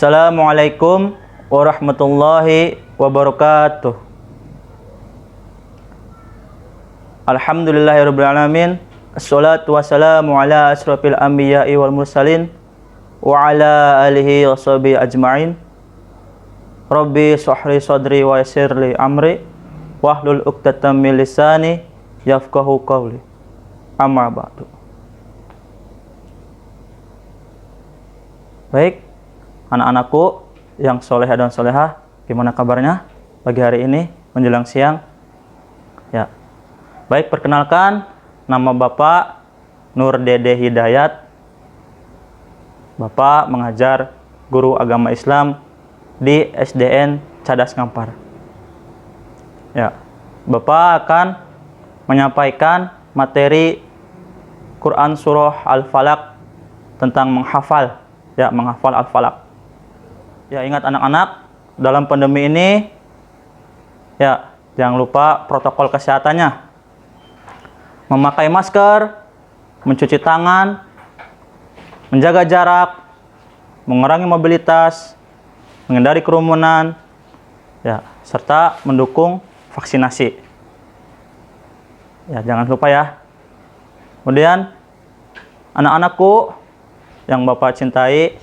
Assalamualaikum warahmatullahi wabarakatuh. Alhamdulillahirabbil alamin. Assalatu wassalamu ala asrofil anbiya'i wal mursalin wa ala alihi washabihi ajma'in. Rabbi shrah sadri wa yassir li amri wahlul 'uqdatam min lisani yafqahu qawli. Amma ba'du. Baik, anak-anakku yang soleh dan solehah, gimana kabarnya pagi hari ini menjelang siang? Ya, baik, perkenalkan, nama Bapak Nur Dede Hidayat. Bapak mengajar guru agama Islam di SDN Cadas Ngampar. Ya, Bapak akan menyampaikan materi Quran Surah Al-Falaq tentang menghafal. Ya, menghafal Al-Falaq. Ya, ingat anak-anak, dalam pandemi ini, ya, jangan lupa protokol kesehatannya. Memakai masker, mencuci tangan, menjaga jarak, mengurangi mobilitas, menghindari kerumunan, ya, serta mendukung vaksinasi. Ya, jangan lupa ya. Kemudian, anak-anakku yang Bapak cintai,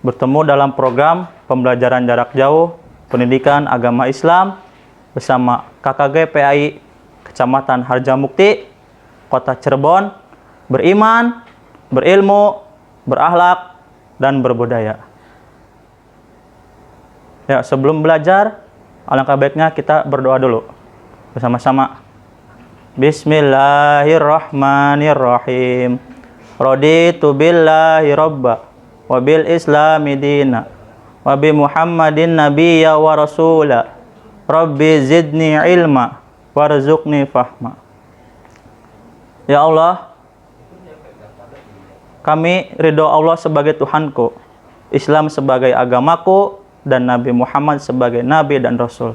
bertemu dalam program pembelajaran jarak jauh pendidikan agama Islam bersama KKG PAI Kecamatan Harjamukti, Kota Cirebon, beriman, berilmu, berakhlak, dan berbudaya. Ya, sebelum belajar, alangkah baiknya kita berdoa dulu bersama-sama. Bismillahirrahmanirrahim. Raditu billahi rabba wa bil islami dina wa bi Muhammadin nabiyya wa rasula. Rabbi zidni ilma warzuqni fahma. Ya Allah, kami ridho Allah sebagai Tuhanku, Islam sebagai agamaku, dan Nabi Muhammad sebagai Nabi dan Rasul.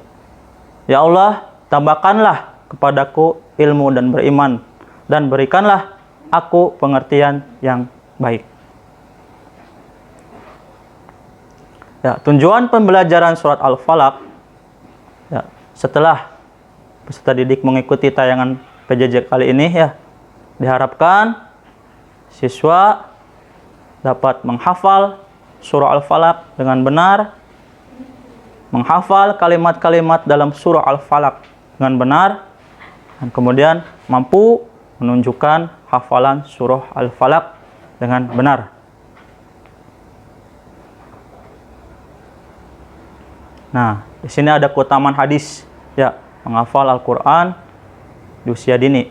Ya Allah, tambahkanlah kepadaku ilmu dan beriman, dan berikanlah aku pengertian yang baik. Ya, tujuan pembelajaran surat Al-Falaq, ya, setelah peserta didik mengikuti tayangan PJJ kali ini, ya, diharapkan siswa dapat menghafal surah Al-Falaq dengan benar, menghafal kalimat-kalimat dalam surah Al-Falaq dengan benar, dan kemudian mampu menunjukkan hafalan surah Al-Falaq dengan benar. Nah, di sini ada keutamaan hadis, ya, menghafal Al-Qur'an di usia dini.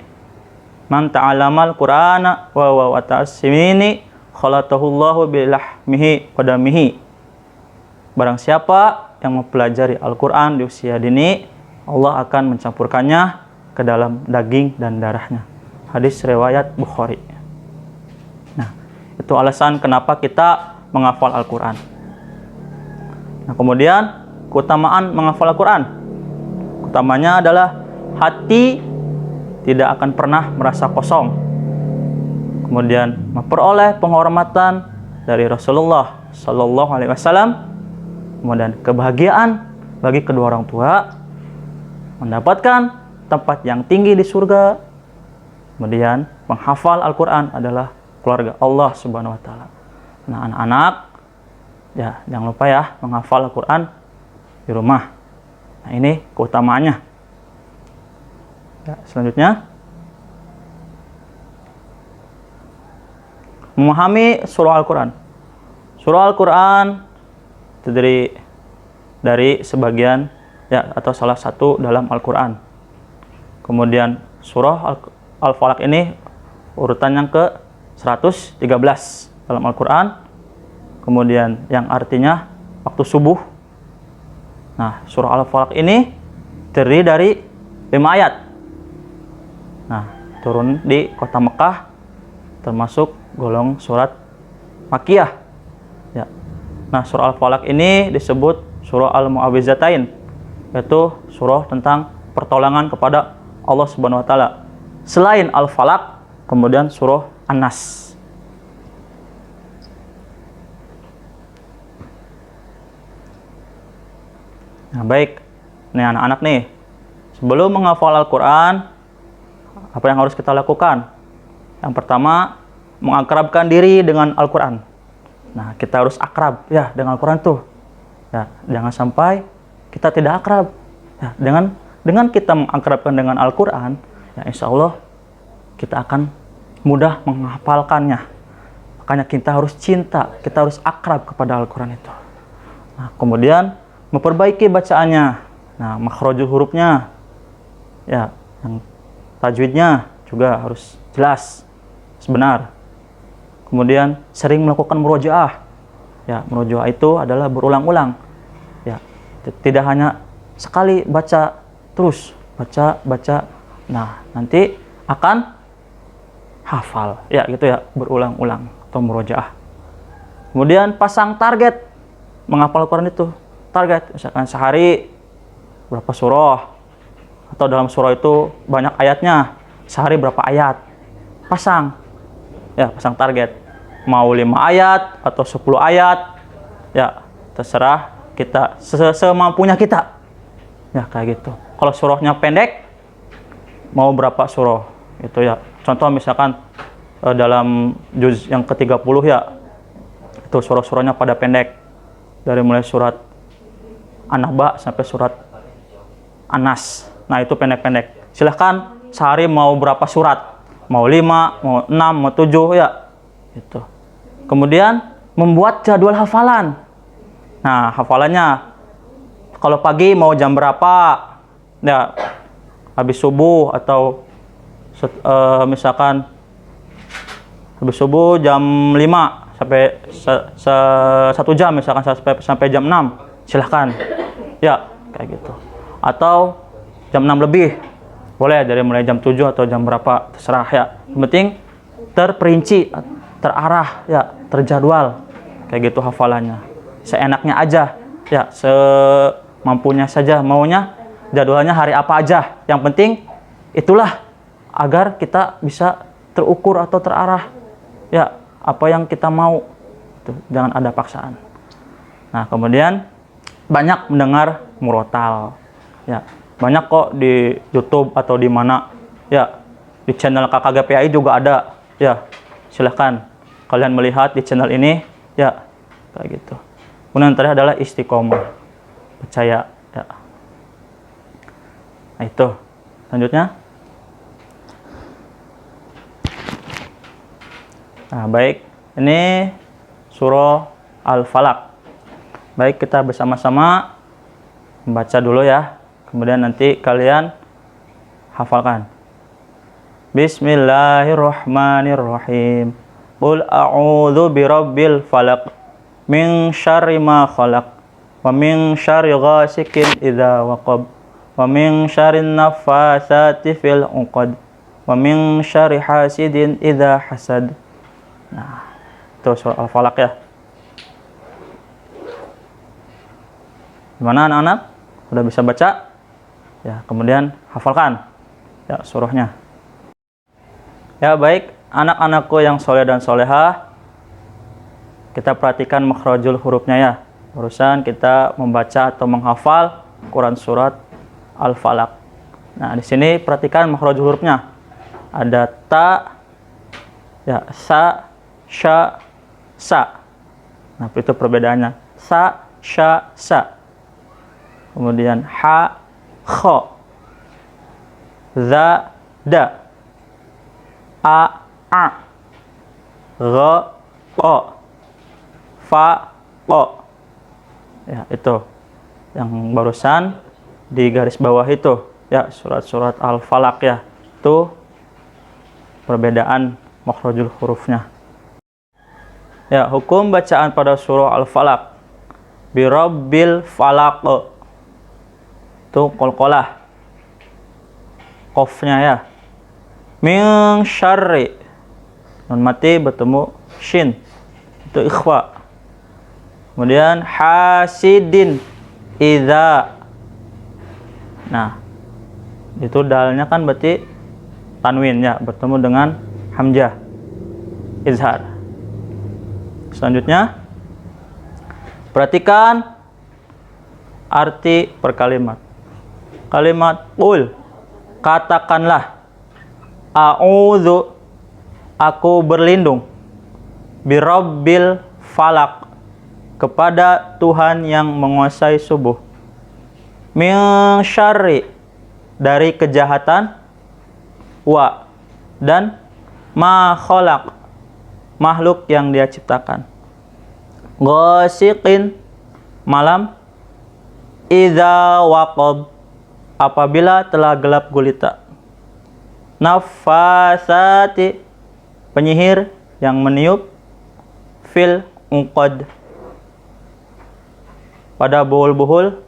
Man ta'alamal Qur'ana wa ta'assimini khalatahullahu bilahmihi qadamihi. Barang siapa yang mempelajari Al-Qur'an di usia dini, Allah akan mencampurkannya ke dalam daging dan darahnya. Hadis riwayat Bukhari. Nah, itu alasan kenapa kita menghafal Al-Qur'an. Nah, kemudian keutamaan menghafal Al-Qur'an. Utamanya adalah hati tidak akan pernah merasa kosong. Kemudian memperoleh penghormatan dari Rasulullah Shallallahu Alaihi Wasallam. Kemudian kebahagiaan bagi kedua orang tua, mendapatkan tempat yang tinggi di surga. Kemudian menghafal Al-Qur'an adalah keluarga Allah Subhanahu wa taala. Nah, anak-anak, ya, jangan lupa ya menghafal Al-Qur'an di rumah. Nah, ini keutamaannya. Ya, selanjutnya, memahami surah Al-Qur'an. Surah Al-Qur'an terdiri dari sebagian, ya, atau salah satu dalam Al-Qur'an. Kemudian surah Al-Falaq ini urutan yang ke-113 dalam Al-Qur'an. Kemudian yang artinya waktu subuh. Nah, surah Al-Falaq ini terdiri dari 5 ayat. Nah, turun di kota Mekah, termasuk golong surat Makkiyah. Ya. Nah, surah Al-Falaq ini disebut surah Al-Mu'awwizatain, yaitu surah tentang pertolongan kepada Allah Subhanahu wa taala. Selain Al-Falaq, kemudian surah An-Nas. Nah, baik. Nih anak-anak nih, sebelum menghafal Al-Quran, apa yang harus kita lakukan? Yang pertama, mengakrabkan diri dengan Al-Quran. Nah, kita harus akrab ya dengan Al-Quran tuh. Ya, jangan sampai kita tidak akrab. Ya, dengan kita mengakrabkan dengan Al-Quran, ya insya Allah kita akan mudah menghafalkannya. Makanya kita harus cinta, kita harus akrab kepada Al-Quran itu. Nah, kemudian memperbaiki bacaannya. Nah, makhrajul hurufnya, ya, yang tajwidnya juga harus jelas, sebenar. Kemudian sering melakukan murojaah. Ya, murojaah itu adalah berulang-ulang. Ya, tidak hanya sekali baca terus, baca. Nah, nanti akan hafal. Ya, gitu ya, berulang-ulang atau murojaah. Kemudian pasang target menghafal Al-Quran itu. Target, misalkan sehari berapa surah, atau dalam surah itu banyak ayatnya, sehari berapa ayat. Pasang. Ya, pasang target. Mau 5 ayat atau 10 ayat. Ya, terserah kita, semampunya kita. Ya, kayak gitu. Kalau surahnya pendek, mau berapa surah? Itu ya. Contoh misalkan dalam juz yang ke-30 ya, itu surah-surahnya pada pendek. Dari mulai surat An-Naba sampai surat An-Nas. Nah, itu pendek-pendek. Silahkan sehari mau berapa surat? Mau 5, mau 6, mau 7 ya. Itu. Kemudian membuat jadwal hafalan. Nah, hafalannya kalau pagi mau jam berapa? Ya, habis subuh atau misalkan habis subuh jam 5 sampai 1 jam misalkan sampai jam 6. Silahkan. Ya, kayak gitu. Atau jam 6 lebih. Boleh dari mulai jam 7 atau jam berapa, terserah ya. Yang penting terperinci, terarah ya, terjadwal. Kayak gitu hafalannya. Seenaknya aja. Ya, semampunya saja, maunya jadwalnya hari apa aja. Yang penting itulah agar kita bisa terukur atau terarah. Ya, apa yang kita mau. Tuh, jangan ada paksaan. Nah, kemudian banyak mendengar murotal. Ya, banyak kok di YouTube atau di mana. Ya, di channel KKGPAI juga ada. Ya, silahkan kalian melihat di channel ini. Ya, kayak gitu. Kemudian yang terakhir adalah istiqomah, percaya. Ya. Nah, itu. Selanjutnya. Nah, baik. Ini surah Al-Falaq. Baik, kita bersama-sama membaca dulu ya. Kemudian nanti kalian hafalkan. Bismillahirrahmanirrahim. Qul a'udzu birabbil falaq min syarri ma khalaq wa min syarri ghasikin idza waqab wa min syarrin naffatsati fil 'uqad wa min syarri hasidin idza hasad. Nah, itu surah Al-Falaq ya. Gimana anak-anak? Udah bisa baca? Ya, kemudian hafalkan ya surahnya. Ya, baik, anak-anakku yang soleh dan solehah, kita perhatikan makhrajul hurufnya ya. Barusan kita membaca atau menghafal Quran surat Al-Falaq. Nah, di sini perhatikan makhrajul hurufnya. Ada ta, ya, sa, sya, sa. Nah, itu perbedaannya. Sa, sya, sa. Kemudian ha, kho, za, da, a, gha, o, fa, o. Ya, itu yang barusan di garis bawah itu ya, surat-surat Al-Falaq ya. Itu perbedaan makhrajul hurufnya. Ya, hukum bacaan pada surah Al-Falaq. Birabbil falaq. Itu qalqalah. Qafnya ya. Min syarri. Nun mati bertemu shin. Itu ikhfa. Kemudian hasidin idza. Nah, itu dalnya kan berarti tanwin ya, bertemu dengan hamzah. Izhar. Selanjutnya perhatikan arti per kalimat. Kalimat qul, katakanlah, a'udzu, aku berlindung, birabbil falak, kepada Tuhan yang menguasai subuh, min syarri, dari kejahatan, wa, dan ma khalaq, makhluk yang dia ciptakan, ghasiqin, malam, idza waqab, apabila telah gelap gulita, nafasati, penyihir yang meniup, fil uqad, pada buhul-buhul,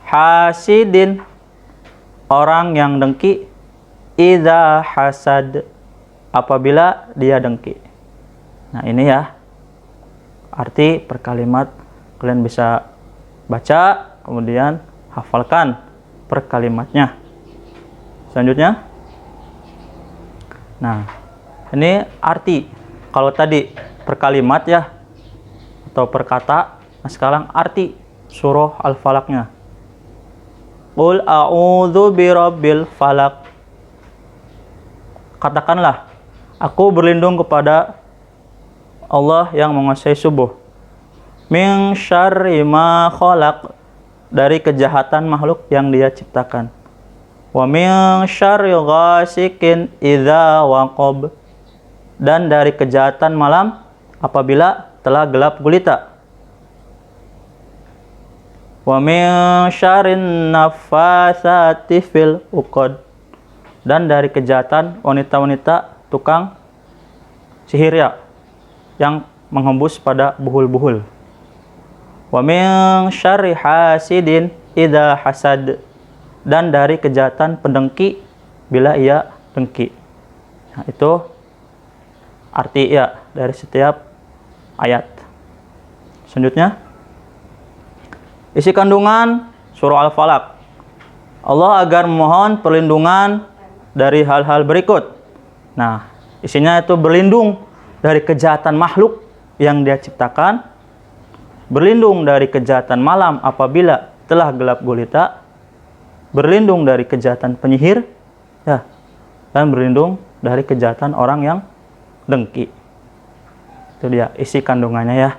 hasidin, orang yang dengki, idza hasad, apabila dia dengki. Nah, ini ya arti per kalimat. Kalian bisa baca, kemudian hafalkan per kalimatnya. Selanjutnya, nah ini arti. Kalau tadi per kalimat ya, atau per kata, nah sekarang arti surah Al-Falaqnya. Qul a'udzu birabbil falaq, katakanlah, aku berlindung kepada Allah yang menguasai subuh, min syarri ma khalaq, dari kejahatan makhluk yang dia ciptakan, wa min syarri ghasikin idza waqab, dan dari kejahatan malam apabila telah gelap gulita, wa min syarrin nafasati fil uqad, dan dari kejahatan wanita-wanita tukang sihir ya, yang menghembus pada buhul-buhul, wa min syarri hasidin idza hasad, dan dari kejahatan pendengki bila ia dengki. Nah, itu arti ya dari setiap ayat. Selanjutnya, isi kandungan surah Al-Falaq. Allah agar memohon perlindungan dari hal-hal berikut. Nah, isinya itu berlindung dari kejahatan makhluk yang dia ciptakan, berlindung dari kejahatan malam apabila telah gelap gulita, berlindung dari kejahatan penyihir, ya, dan berlindung dari kejahatan orang yang dengki. Itu dia isi kandungannya ya.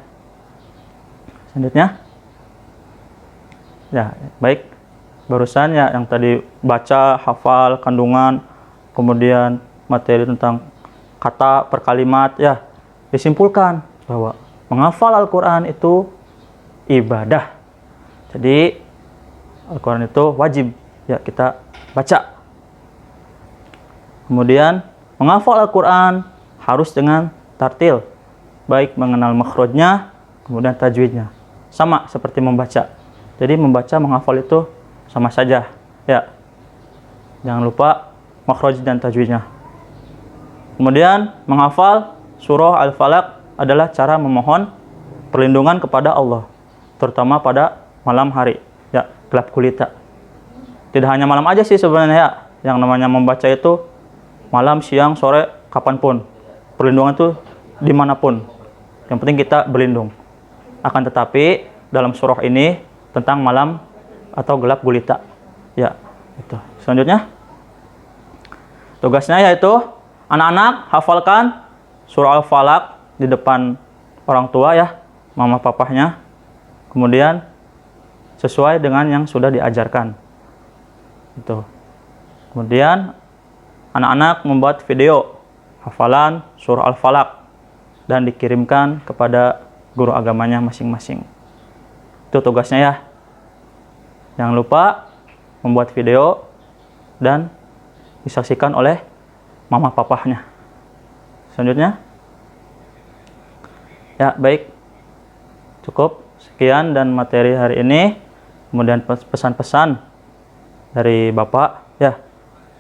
Selanjutnya, ya baik, barusan ya yang tadi baca, hafal, kandungan, kemudian materi tentang kata per kalimat ya, disimpulkan bahwa menghafal Al-Quran itu ibadah. Jadi Al-Quran itu wajib ya kita baca. Kemudian menghafal Al-Quran harus dengan tartil, baik mengenal makhrajnya, kemudian tajwidnya. Sama seperti membaca. Jadi membaca, menghafal itu sama saja ya. Jangan lupa makhraj dan tajwidnya. Kemudian menghafal surah Al-Falaq adalah cara memohon perlindungan kepada Allah, terutama pada malam hari ya, gelap gulita. Tidak hanya malam aja sih sebenarnya ya, yang namanya membaca itu malam, siang, sore, kapanpun. Perlindungan itu dimanapun. Yang penting kita berlindung. Akan tetapi dalam surah ini tentang malam atau gelap gulita ya, itu. Selanjutnya, tugasnya yaitu anak-anak hafalkan surah Al-Falaq di depan orang tua ya, mama papahnya. Kemudian sesuai dengan yang sudah diajarkan. Itu. Kemudian anak-anak membuat video hafalan surah Al-Falaq dan dikirimkan kepada guru agamanya masing-masing. Itu tugasnya ya. Jangan lupa membuat video dan disaksikan oleh mama papahnya. Selanjutnya, ya baik, cukup sekian dan materi hari ini. Kemudian pesan-pesan dari Bapak ya,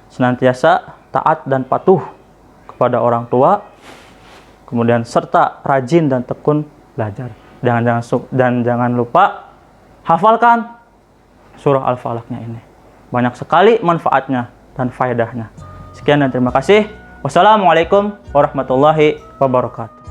senantiasa taat dan patuh kepada orang tua, kemudian serta rajin dan tekun belajar. Jangan lupa hafalkan surah Al-Falaqnya ini. Banyak sekali manfaatnya dan faedahnya. Sekian dan terima kasih. Wassalamualaikum warahmatullahi wabarakatuh.